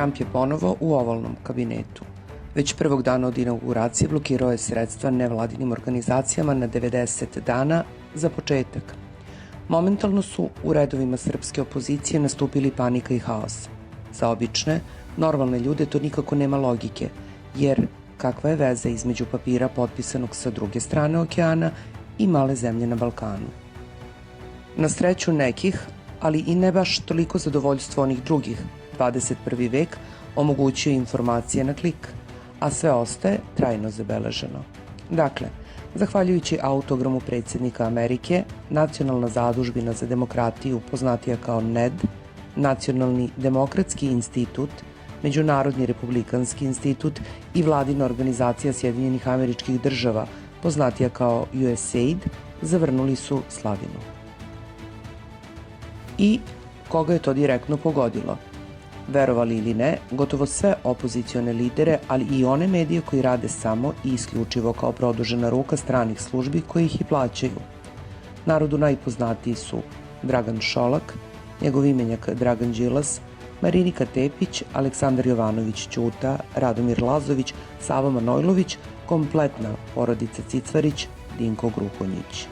Trump je ponovo u ovalnom kabinetu. Već prvog dana od inauguracije blokirao je sredstva nevladinim organizacijama na 90 dana za početak. Momentalno su u redovima srpske opozicije nastupili panika i haos. Za obične, normalne ljude to nikako nema logike, jer kakva je veza između papira potpisanog sa druge strane okeana i male zemlje na Balkanu? Na sreću nekih, ali i ne baš toliko zadovoljstvo onih drugih, 21. vek omogućuje informacije na klik, a sve ostaje trajno zabeleženo. Dakle, zahvaljujući autogramu predsjednika Amerike, Nacionalna zadužbina za demokratiju, poznatija kao NED, Nacionalni demokratski institut, Međunarodni republikanski institut i vladina organizacija Sjedinjenih Američkih Država, poznatija kao USAID, zavrnuli su slavinu. I koga je to direktno pogodilo? Verovali ili ne, gotovo sve opozicione lidere, ali i one medije koji rade samo i isključivo kao produžena ruka stranih službi koji ih i plaćaju. Narodu najpoznatiji su Dragan Šolak, njegov imenjak Dragan Đilas, Marinika Tepić, Aleksandar Jovanović Ćuta, Radomir Lazović, Savo Manojlović, kompletna porodica Cicvarić, Dinko Gruhonjić.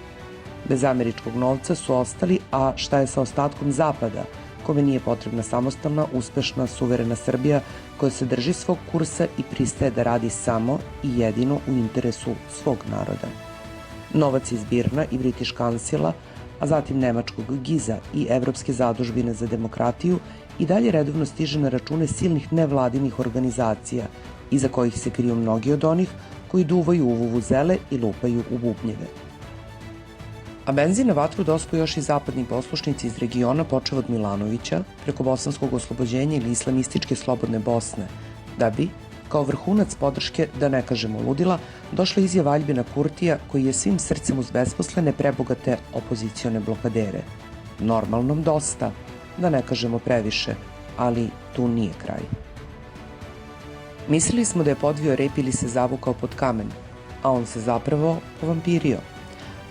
Bez američkog novca su ostali, a šta je sa ostatkom Zapada, kome nije potrebna samostalna, uspešna, suverena Srbija koja se drži svog kursa i pristaje da radi samo i jedino u interesu svog naroda. Novac iz Birna i British Councila, a zatim nemačkog GIZ-a i Evropske zadužbine za demokratiju i dalje redovno stiže na račune silnih nevladinih organizacija, iza kojih se kriju mnogi od onih koji duvaju u vuvuzele i lupaju u bubnjeve. A benzin na vatru dospu još i zapadni poslušnici iz regiona, počev od Milanovića, preko bosanskog oslobođenja ili islamističke slobodne Bosne, da bi, kao vrhunac podrške, da ne kažemo ludila, došla izjava Aljbina Kurtija koji je svim srcem uz besposlene prebogate opozicione blokadere. Normalnom dosta, da ne kažemo previše, ali tu nije kraj. Mislili smo da je podvio rep ili se zavukao pod kamen, a on se zapravo povampirio.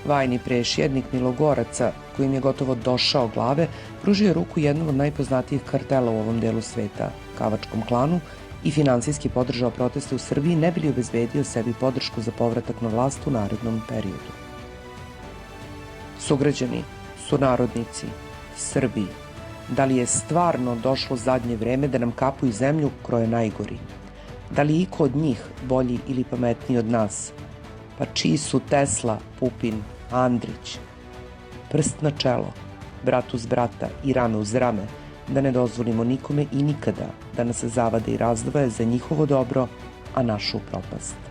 Vajni prešjednik Milogoraca, kojim je gotovo došao glave, pružio ruku jednom od najpoznatijih kartela u ovom delu sveta, Kavačkom klanu, i finansijski podržao proteste u Srbiji ne bi li obezbedio sebi podršku za povratak na vlast u narednom periodu. Sugrađani, sunarodnici, Srbi, da li je stvarno došlo zadnje vreme da nam kapu i zemlju kroje najgori? Da li je iko od njih bolji ili pametniji od nas? Pa čiji su Tesla, Pupin, Andrić? Prst na čelo, brat uz brata i rame uz rame, da ne dozvolimo nikome i nikada da nas zavade i razdvoje za njihovo dobro, a našu propast.